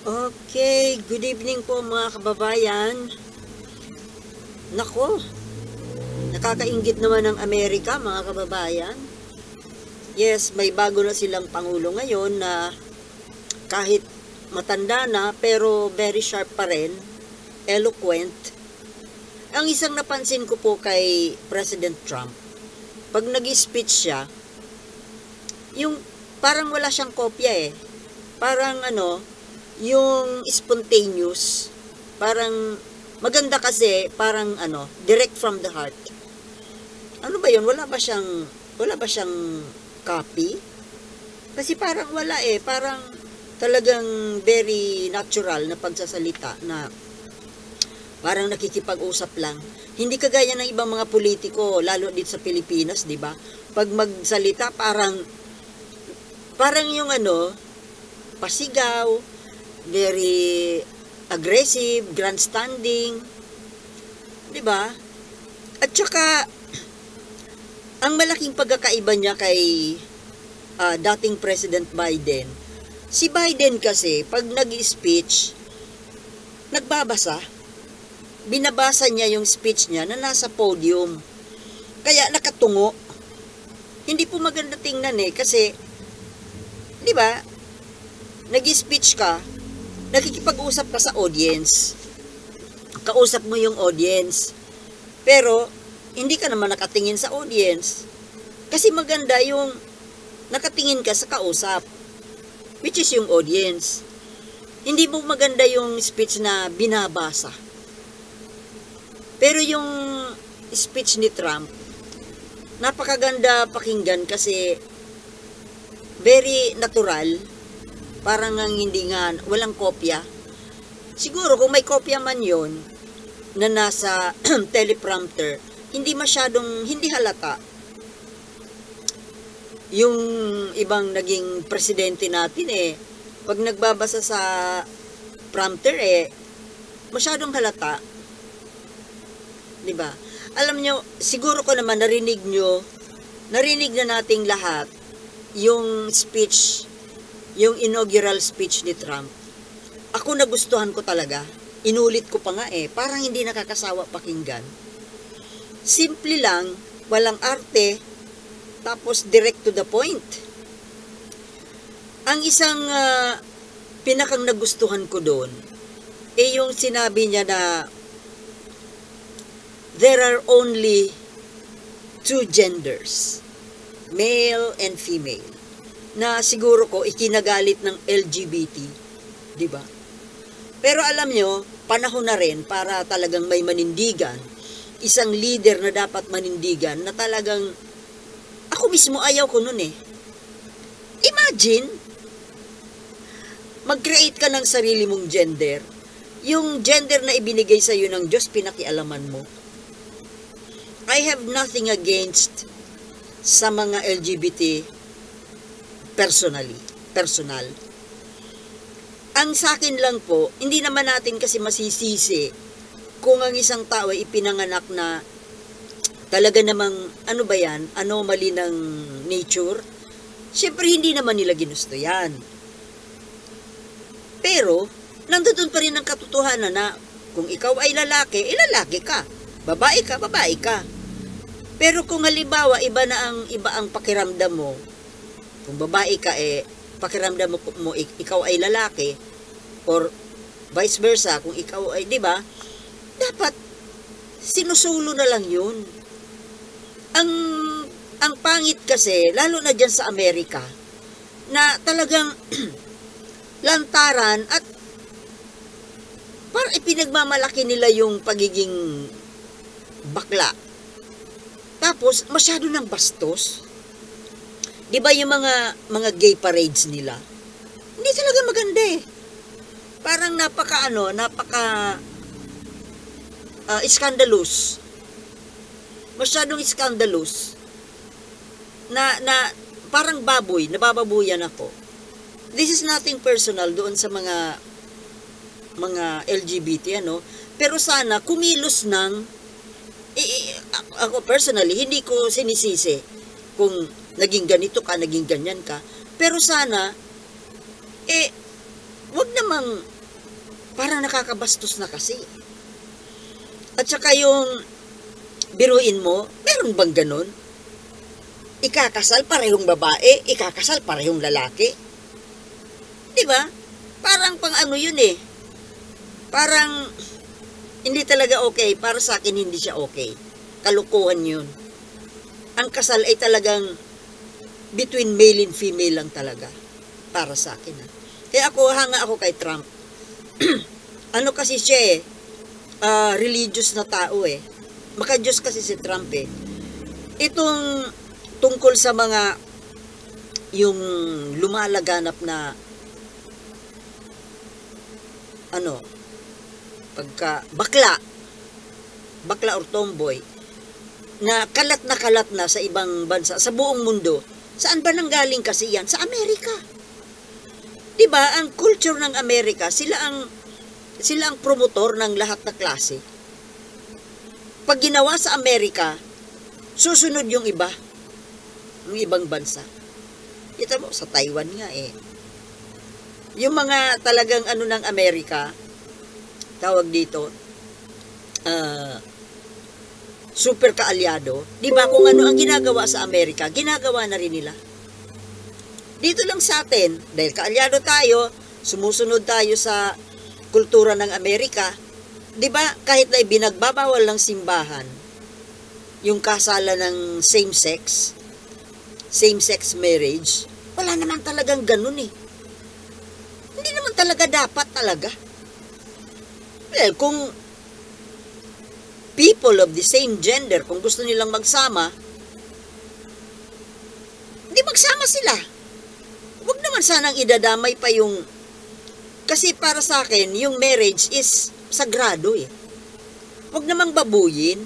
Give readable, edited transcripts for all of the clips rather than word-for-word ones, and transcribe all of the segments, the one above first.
Okay, good evening po mga kababayan. Nako, nakakainggit naman ng Amerika mga kababayan. Yes, may bago na silang pangulo ngayon na kahit matanda na pero very sharp pa rin, eloquent. Ang isang napansin ko po kay President Trump, pag nag-speech siya, yung parang wala siyang kopya eh. Parang yung spontaneous, parang maganda kasi, parang direct from the heart. Ano ba yun? Wala ba siyang copy? Kasi parang wala eh, parang talagang very natural na pagsasalita na parang nakikipag-usap lang. Hindi kagaya ng ibang mga politiko, lalo dito sa Pilipinas, di ba? Pag magsalita, parang yung pasigaw, very aggressive, grandstanding, di ba? At saka, ang malaking pagkakaiba niya kay dating President Biden, si Biden kasi, pag nag-speech, nagbabasa, binabasa niya yung speech niya na nasa podium. Kaya nakatungo. Hindi po maganda tingnan eh, kasi, di ba, nag-speech ka, nakikipag-usap ka sa audience. Kausap mo yung audience. Pero, hindi ka naman nakatingin sa audience. Kasi maganda yung nakatingin ka sa kausap, which is yung audience. Hindi mo maganda yung speech na binabasa. Pero yung speech ni Trump, napakaganda pakinggan kasi very natural, parang hindi nga, walang kopya. Siguro kung may kopya man yon na nasa teleprompter, hindi halata. Yung ibang naging presidente natin pag nagbabasa sa prompter masyadong halata. Diba? Alam nyo, siguro ko naman narinig na nating lahat yung speech, yung inaugural speech ni Trump. Ako nagustuhan ko talaga. Inulit ko pa nga parang hindi nakakasawa pakinggan. Simple lang, walang arte, tapos direct to the point. Ang isang pinakang nagustuhan ko doon, yung sinabi niya na there are only two genders, male and female, na siguro ko ikinagalit ng LGBT, di ba? Pero alam nyo, panahon na rin para talagang may manindigan, isang leader na dapat manindigan, na talagang, ako mismo ayaw ko nun Imagine, mag-create ka ng sarili mong gender, yung gender na ibinigay sa iyo ng Diyos, pinakialaman mo. I have nothing against sa mga LGBT personal. Ang sa akin lang po, hindi naman natin kasi masisisi kung ang isang tao ay ipinanganak na talaga namang, anomaly ng nature. Siyempre, hindi naman nila ginusto yan. Pero, nandoon pa rin ang katotohanan na kung ikaw ay lalaki, lalaki ka. Babae ka, babae ka. Pero kung halimbawa, iba ang pakiramdam mo, kung babae ka pakiramdam mo ikaw ay lalaki, or vice versa, kung ikaw ay, di ba, dapat sinusulo na lang yun. Ang pangit kasi, lalo na dyan sa Amerika, na talagang lantaran at parang ipinagmamalaki nila yung pagiging bakla. Tapos, masyado ng bastos. Di ba yung mga gay parades nila? Hindi talaga maganda Parang napaka scandalous. Masyadong scandalous. Na parang baboy, nabababuyan ako. This is nothing personal doon sa mga LGBT, Pero sana, kumilos ng ako personally, hindi ko sinisisi kung naging ganito ka, naging ganyan ka. Pero sana, wag namang Parang nakakabastos na kasi. At saka yung biruin mo, meron bang ganun? Ikakasal parehong babae, ikakasal parehong lalaki. Di ba? Parang pang ano yun eh. Parang hindi talaga okay. Para sa akin hindi siya okay. Kalukuhan yun. Ang kasal ay talagang between male and female lang talaga. Para sa akin. Ha? Kaya hanga ako kay Trump. Ano kasi siya eh, religious na tao eh. Maka-Diyos kasi si Trump eh. Itong tungkol sa mga yung lumalaganap na pagka bakla or tomboy na kalat na sa ibang bansa, sa buong mundo. Saan ba nanggaling kasi yan? Sa Amerika. 'Di ba? Ang culture ng Amerika, sila ang promotor ng lahat na klase. Pag ginawa sa Amerika, susunod yung iba, yung ibang bansa. Kita mo, sa Taiwan nga eh. Yung mga talagang ng Amerika, tawag dito, super kaalyado, di ba kung ano ang ginagawa sa Amerika, ginagawa na rin nila. Dito lang sa atin, dahil kaalyado tayo, sumusunod tayo sa kultura ng Amerika, di ba kahit na ibinagbabawal ng simbahan, yung kasalan ng same-sex marriage, wala naman talagang ganun eh. Hindi naman talaga dapat talaga. Well, kung people of the same gender, kung gusto nilang magsama, hindi magsama sila. Huwag naman sanang idadamay pa yung, kasi para sa akin, yung marriage is sagrado eh. Huwag namang babuyin.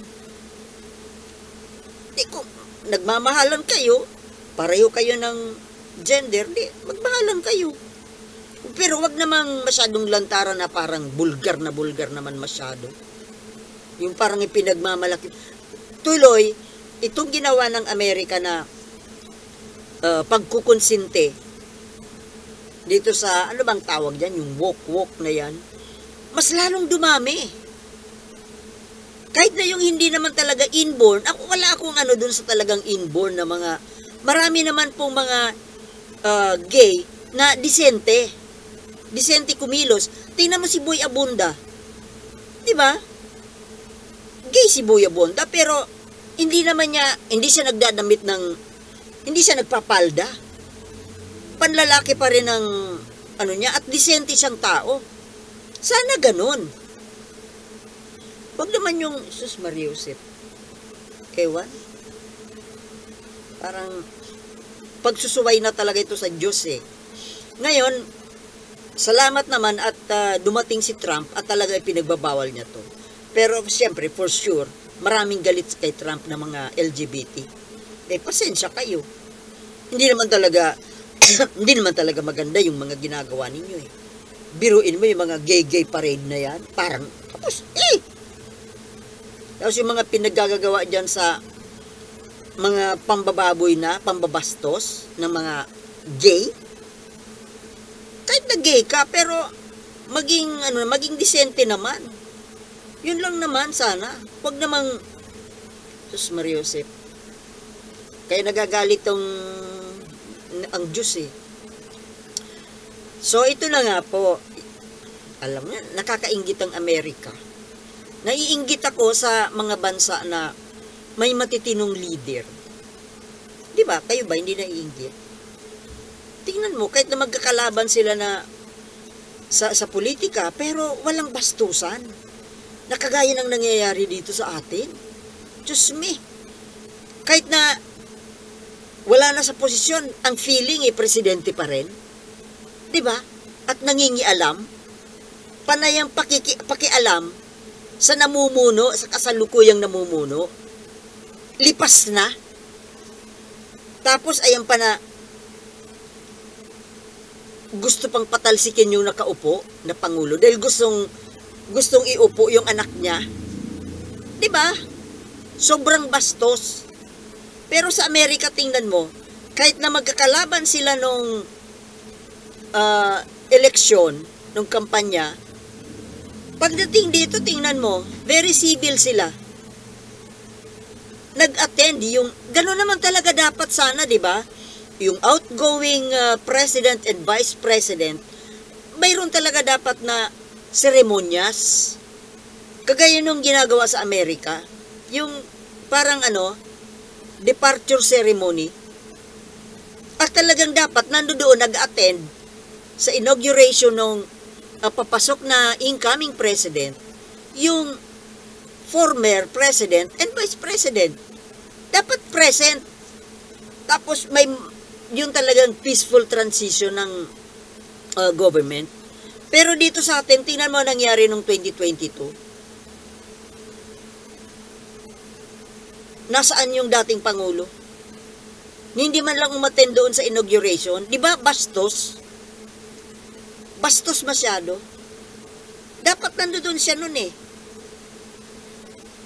Di, kung nagmamahalan kayo, pareho kayo ng gender, di, magmahalan kayo. Pero wag namang masyadong lantaran na parang bulgar naman masyado. Yung parang ipinagmamalaki. Tuloy, itong ginawa ng Amerika na pagkukonsinte dito sa, ano bang tawag dyan, yung woke na yan, mas lalong dumami. Kahit na yung hindi naman talaga inborn, wala akong dun sa talagang inborn na mga, marami naman pong mga gay na disente kumilos. Tingnan mo si Boy Abunda. 'Di ba? Gay si Boy Abunda pero hindi siya nagdadamit hindi siya nagpapalda. Panlalaki pa rin ang niya at disente siyang tao. Sana ganun. Wag naman yung Sus Maria Josep. Ewan. Parang pagsusuway na talaga ito sa Diyos eh. Ngayon, salamat naman at dumating si Trump at talaga pinagbabawal niya to. Pero siyempre, for sure, maraming galit kay Trump na mga LGBT. Pasensya kayo. Hindi naman talaga maganda yung mga ginagawa ninyo eh. Biruin mo yung mga gay parade na yan. Parang, tapos yung mga pinaggagawa dyan sa mga pambababoy na, pambabastos ng mga gay, kahit na gay ka, pero maging disente naman. Yun lang naman sana. Huwag namang, Sus Maria Josep. Kaya nagagalit ang Diyos eh. So, ito na nga po. Alam niyo, nakakainggit ang Amerika. Naiinggit ako sa mga bansa na may matitinong leader. Di ba? Kayo ba hindi naiinggit? Tingnan mo, kahit na magkakalaban sila na sa politika, pero walang bastusan. Nakagaya ng nangyayari dito sa atin. Diyos me. Kahit na wala na sa posisyon, ang feeling presidente pa rin. Diba? At nangingialam. Panay ang pakialam sa namumuno, sa kasalukuyang namumuno. Lipas na. Tapos ayan pa na gusto pang patalsikin yung nakaupo na pangulo dahil gustong iupo yung anak niya. 'Di ba? Sobrang bastos. Pero sa Amerika tingnan mo, kahit na magkakalaban sila nung eleksyon, nung kampanya, Pagdating dito, tingnan mo, very civil sila. Nag-attend yung, gano'n naman talaga dapat sana, di ba? Yung outgoing president and vice president, mayroon talaga dapat na seremonyas. Kagaya nung ginagawa sa Amerika, yung parang departure ceremony. At talagang dapat nandoon nag-attend sa inauguration ng papasok na incoming president, yung former president and vice president. Dapat present. Tapos may yung talagang peaceful transition ng government. Pero dito sa atin, tingnan mo nangyari nung 2022. Nasaan yung dating Pangulo? Hindi man lang umattend doon sa inauguration. Di ba bastos? Bastos masyado. Dapat nandoon siya noon eh.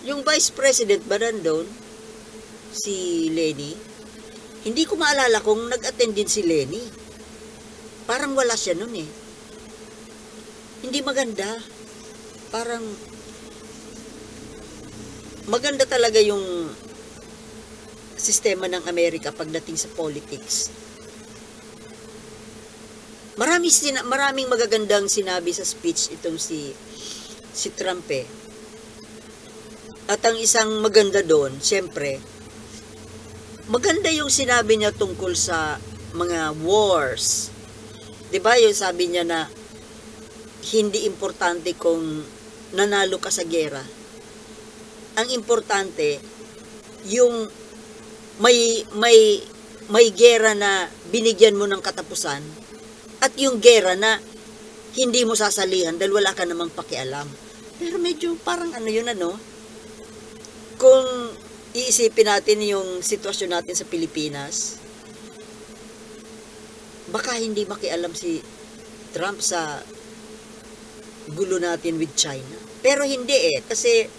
Yung vice president ba nandun? Si Lenny? Hindi ko maalala kung nag-attend din si Lenny. Parang wala siya noon eh. Hindi maganda. Parang maganda talaga yung sistema ng Amerika pagdating sa politics. Maraming magagandang sinabi sa speech itong si Trump eh. At ang isang maganda doon, siyempre, maganda yung sinabi niya tungkol sa mga wars. 'Di ba? Yung sabi niya na hindi importante kung nanalo ka sa gera. Ang importante yung may gera na binigyan mo ng katapusan at yung gera na hindi mo sasalihan dahil wala ka namang pakialam. Pero medyo parang yun kung iisipin natin yung sitwasyon natin sa Pilipinas, baka hindi makialam si Trump sa gulo natin with China. Pero hindi kasi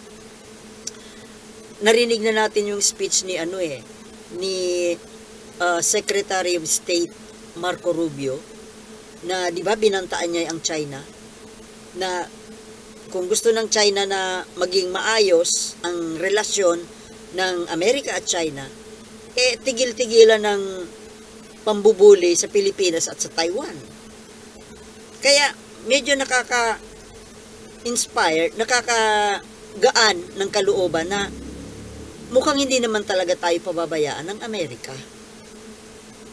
narinig na natin yung speech ni Secretary of State Marco Rubio na 'di ba binantaan niya ang China na kung gusto ng China na maging maayos ang relasyon ng Amerika at China, tigil-tigilan ng pambubuli sa Pilipinas at sa Taiwan. Kaya medyo nakaka-inspire, nakakagaan ng kalooban na mukhang hindi naman talaga tayo pababayaan ng Amerika.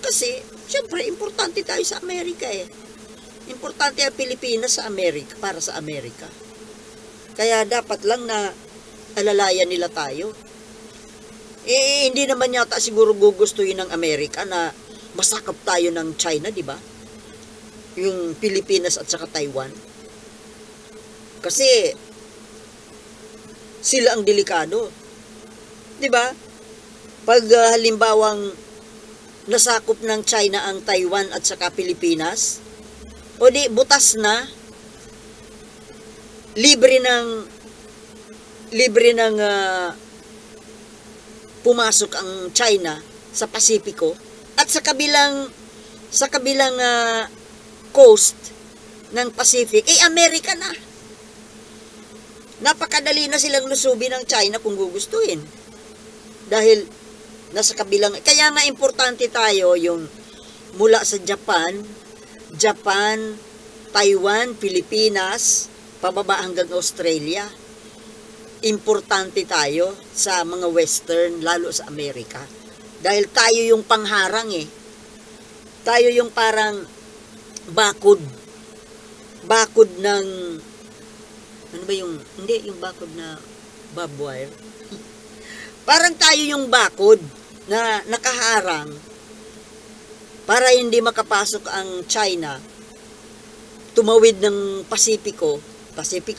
Kasi, syempre, importante tayo sa Amerika eh. Importante ang Pilipinas sa Amerika, para sa Amerika. Kaya dapat lang na alalayan nila tayo. Hindi naman yata siguro gugustuhin ng Amerika na masakop tayo ng China, di ba? Yung Pilipinas at saka Taiwan. Kasi, sila ang delikado. Di ba? Pag halimbawang nasakop ng China ang Taiwan at saka Pilipinas, o di butas na, libre ng pumasok ang China sa Pasipiko at sa kabilang coast ng Pacific, Amerika na. Napakadali na silang lusubin ng China kung gugustuhin. Dahil nasa kabilang, kaya nga importante tayo yung mula sa Japan, Taiwan, Pilipinas, pababa hanggang Australia. Importante tayo sa mga Western, lalo sa Amerika. Dahil tayo yung pangharang eh. Tayo yung parang bakod ng, ano ba yung, hindi, yung bakod na barbed wire. Parang tayo yung bakod na nakaharang para hindi makapasok ang China, tumawid ng Pacific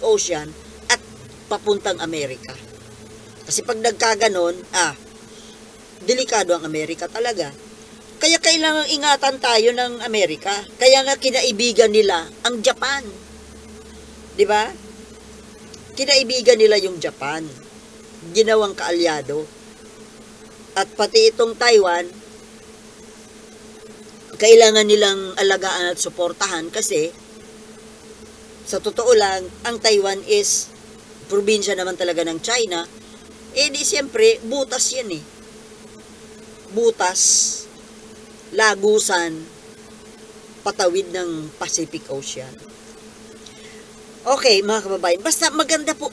Ocean, at papuntang Amerika. Kasi pag nagkaganon, delikado ang Amerika talaga. Kaya kailangang ingatan tayo ng Amerika. Kaya nga kinaibigan nila ang Japan. 'Di ba? Kinaibigan nila yung Japan. Ginawang kaalyado. At pati itong Taiwan, kailangan nilang alagaan at suportahan kasi Sa totoo lang, ang Taiwan is probinsya naman talaga ng China. Eh di siyempre, butas yan eh. Butas, lagusan, patawid ng Pacific Ocean. Okay, mga kababayan, basta maganda po.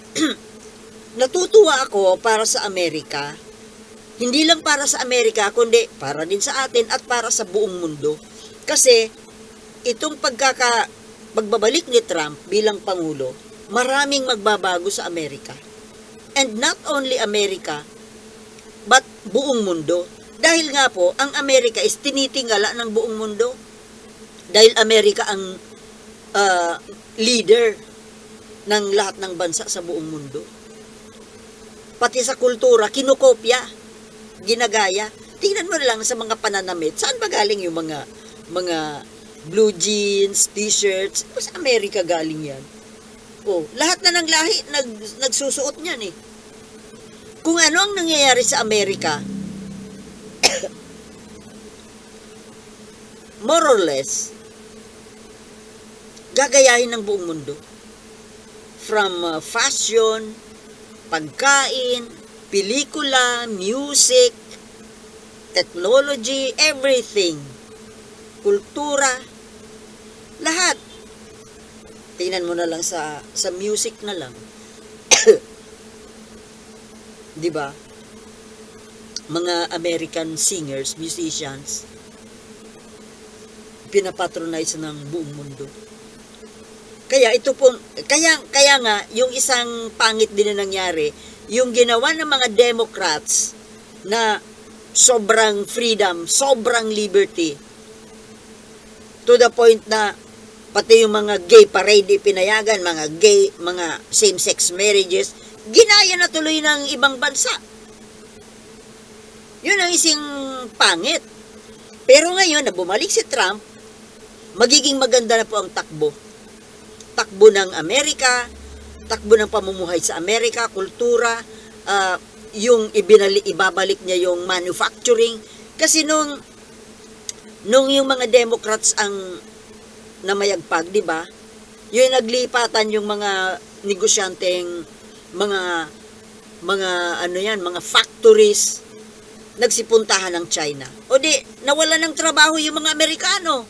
Natutuwa ako para sa Amerika. Hindi lang para sa Amerika, kundi para din sa atin at para sa buong mundo. Kasi, itong pagbabalik ni Trump bilang Pangulo, maraming magbabago sa Amerika. And not only Amerika, but buong mundo. Dahil nga po, ang Amerika is tinitingala ng buong mundo. Dahil Amerika ang leader ng lahat ng bansa sa buong mundo. Pati sa kultura, kinokopya, ginagaya. Tingnan mo lang sa mga pananamit, saan ba galing yung mga blue jeans, t-shirts? Sa Amerika galing yan. Oh, lahat na ng lahi nagsusuot niyan eh. Kung ano ang nangyayari sa Amerika, more or less, gagayahin ng buong mundo. From fashion, pagkain, pelikula, music, technology, everything. Kultura, lahat. Tingnan mo na lang sa music na lang. 'Di ba? Mga American singers, musicians, pinapatronize ng buong mundo. Kaya ito po, kaya nga yung isang pangit din na nangyari, yung ginawa ng mga Democrats na sobrang freedom, sobrang liberty, to the point na pati yung mga gay parade pinayagan, mga same-sex marriages, ginaya na tuloy ng ibang bansa. Yun ang isang pangit. Pero ngayon, na bumalik si Trump, magiging maganda na po ang takbo. Takbo ng Amerika, takbo ng pamumuhay sa Amerika, kultura, yung ibabalik niya yung manufacturing. Kasi nung yung mga Democrats ang namayagpag, di ba? Yung naglipatan yung mga negosyanteng, mga factories, nagsipuntahan ng China. O di, nawala ng trabaho yung mga Amerikano.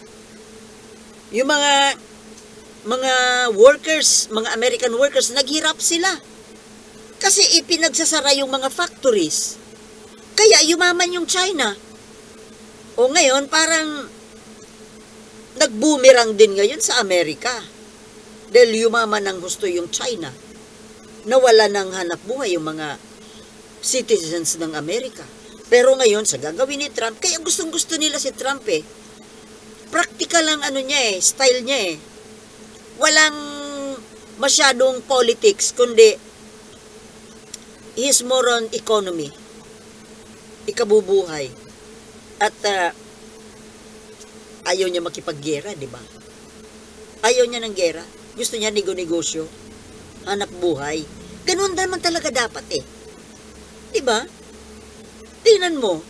Yung mga workers, mga American workers, naghirap sila. Kasi ipinagsasara yung mga factories. Kaya yumaman yung China. O ngayon, parang nag-boomerang din ngayon sa Amerika. Dahil yumaman ng gusto yung China. Nawala ng hanap buhay yung mga citizens ng Amerika. Pero ngayon, sa gagawin ni Trump, kaya gustong-gusto nila si Trump eh. Practical ang style niya eh. Walang masyadong politics, kundi he's more on economy, ikabubuhay. At ayaw niya makipaggera, di ba? Ayaw niya ng gera. Gusto niya negosyo, hanap buhay. Ganun naman talaga dapat eh. Di ba? Tingnan mo,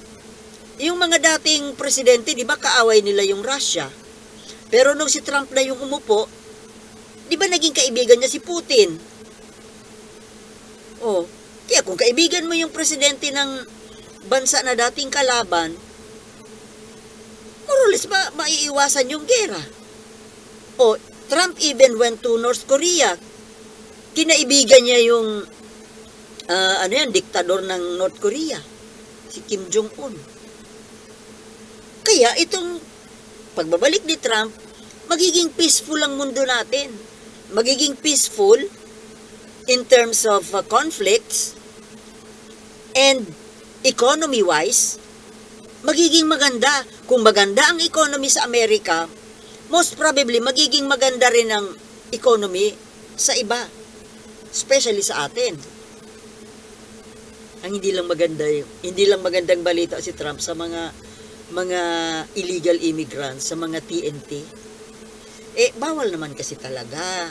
yung mga dating presidente, di ba kaaway nila yung Russia? Pero nung si Trump na yung umupo, di ba naging kaibigan niya si Putin? Oh, kaya kung kaibigan mo yung presidente ng bansa na dating kalaban, more or less maiiwasan yung gera. Oh, Trump even went to North Korea. Kinaibigan niya yung diktador ng North Korea, si Kim Jong-un. Kaya itong pagbabalik ni Trump, magiging peaceful ang mundo natin. Magiging peaceful in terms of conflicts, and economy-wise, magiging maganda. Kung maganda ang economy sa Amerika, most probably magiging maganda rin ang economy sa iba, especially sa atin. Ang hindi lang magandang balita si Trump sa mga illegal immigrants, sa mga TNT. Bawal naman kasi talaga.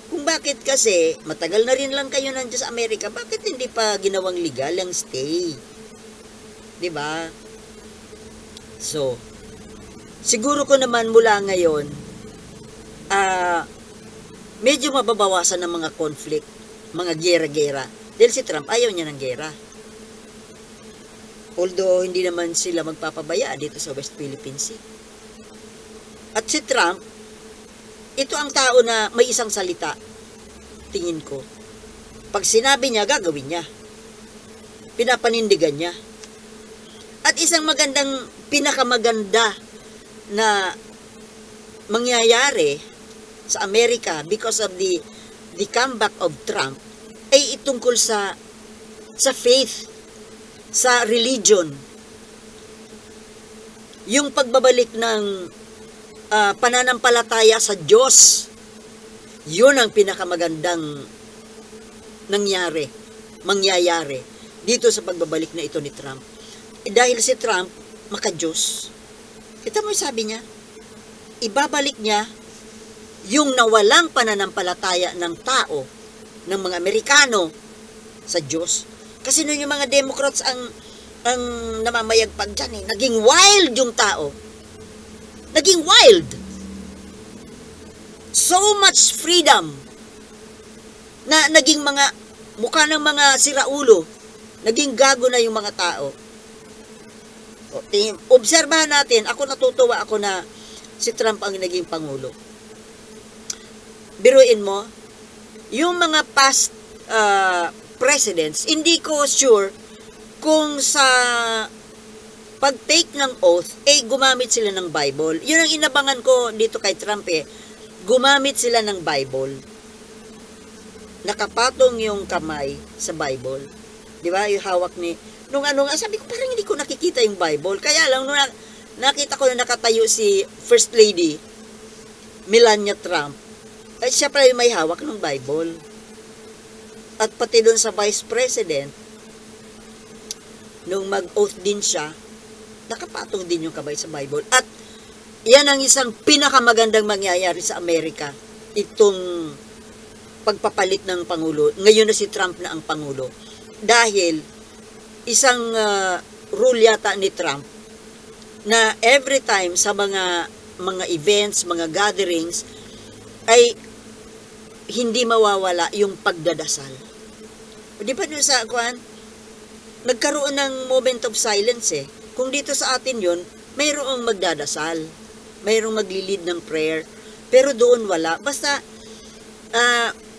Kung bakit kasi, matagal na rin lang kayo nandiyan sa Amerika, bakit hindi pa ginawang legal ang stay? Diba? So, siguro ko naman mula ngayon, medyo mababawasan ng mga conflict, mga gera-gera. Dahil si Trump ayaw niya ng gera. Although hindi naman sila magpapabaya dito sa West Philippine Sea. At si Trump, ito ang tao na may isang salita, tingin ko. Pag sinabi niya, gagawin niya. Pinapanindigan niya. At isang pinakamaganda na mangyayari sa Amerika because of the comeback of Trump ay itungkol sa faith, sa religion. Yung pagbabalik ng pananampalataya sa Diyos, yun ang pinakamagandang mangyayari dito sa pagbabalik na ito ni Trump. Dahil si Trump, maka-Diyos. Kita mo yung sabi niya, ibabalik niya yung nawalang pananampalataya ng tao, ng mga Amerikano sa Diyos. Kasi noon yung mga Democrats ang namamayagpag dyan eh. Naging wild yung tao. Naging wild. So much freedom na naging mga mukha ng mga siraulo. Naging gago na yung mga tao. Obserbahan natin, ako natutuwa ako na si Trump ang naging Pangulo. Biruin mo, yung mga past presidents, hindi ko sure kung sa pag-take ng oath, gumamit sila ng Bible. Yun ang inabangan ko dito kay Trump gumamit sila ng Bible. Nakapatong yung kamay sa Bible. Di ba? Yung hawak ni, sabi ko parang hindi ko nakikita yung Bible. Kaya lang, nung nakita ko na nakatayo si First Lady, Melania Trump, siya pala yung may hawak ng Bible. At pati doon sa Vice President, nung mag-oath din siya, nakapatong din yung kamay sa Bible. At yan ang isang pinakamagandang mangyayari sa Amerika. Itong pagpapalit ng Pangulo. Ngayon na si Trump na ang Pangulo. Dahil isang rule yata ni Trump na every time sa mga events, mga gatherings, ay hindi mawawala yung pagdadasal. Di ba nyo sa kuwan? Nagkaroon ng moment of silence Kung dito sa atin yun, mayroong magdadasal. Mayroong maglilid ng prayer. Pero doon wala. Basta,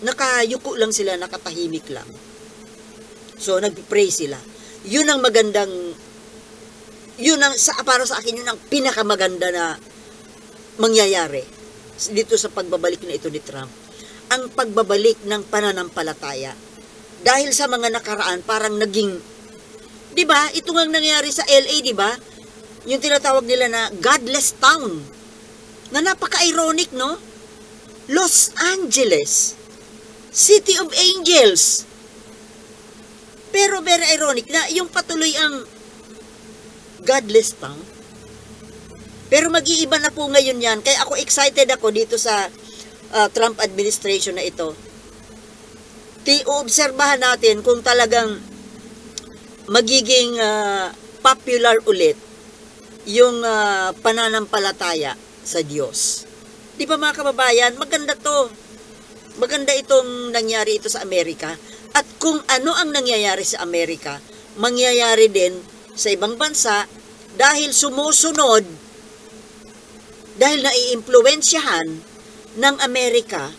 nakayuko lang sila, nakatahimik lang. So, nag-pray sila. Yun ang magandang, para sa akin, yun ang pinakamaganda na mangyayari dito sa pagbabalik na ito ni Trump. Ang pagbabalik ng pananampalataya. Dahil sa mga nakaraan, parang naging, di ba, ito nga nangyayari sa LA, di ba? Yung tinatawag nila na godless town. Na napaka-ironic, no? Los Angeles, City of Angels. Pero very ironic na yung patuloy ang godless town. Pero mag-iiba na po ngayon yan. Kaya ako excited ako dito sa Trump administration na ito. Obserbahan natin kung talagang magiging popular ulit yung pananampalataya sa Diyos. Di ba mga kababayan, maganda to. Maganda itong nangyari ito sa Amerika. At kung ano ang nangyayari sa Amerika, mangyayari din sa ibang bansa dahil sumusunod, dahil naiimpluwensyahan ng Amerika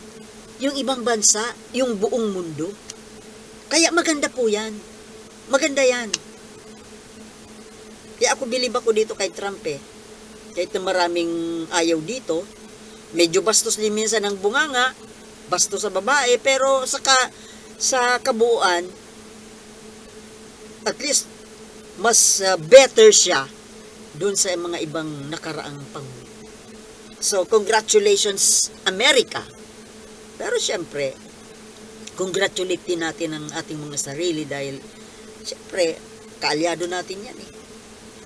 yung ibang bansa, yung buong mundo. Kaya maganda po yan. Maganda yan. Kaya ako bilib ako dito kay Trump Kahit na maraming ayaw dito, medyo bastos din minsan ng bunganga, bastos sa babae, pero sa kabuuan, at least, mas better siya doon sa mga ibang nakaraang Pangulo. So, congratulations, America. Pero syempre, congratulate din natin ang ating mga sarili dahil, syempre, kaalyado natin yan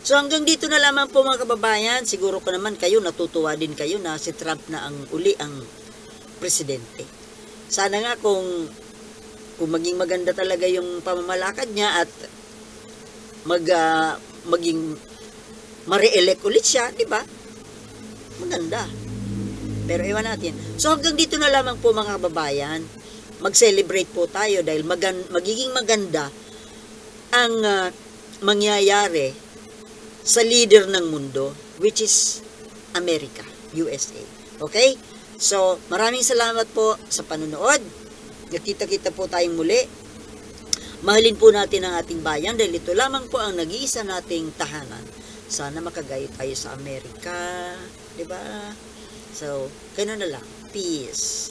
So, hanggang dito na lamang po mga kababayan. Siguro ko naman kayo, natutuwa din kayo na si Trump na ang uli ang presidente. Sana nga kung maging maganda talaga yung pamamalakad niya at maging ma-re-elect ulit siya, di ba? Maganda. Pero ewan natin. So hanggang dito na lamang po mga kababayan. Mag-celebrate po tayo dahil magiging maganda ang mangyayari sa leader ng mundo, which is America, USA. Okay? So, maraming salamat po sa panunood. Nagkita-kita po tayong muli. Mahalin po natin ang ating bayan dahil ito lamang po ang nag-iisa nating tahanan. Sana makagayo tayo sa Amerika. Diba? So, gano'n na lang. Peace.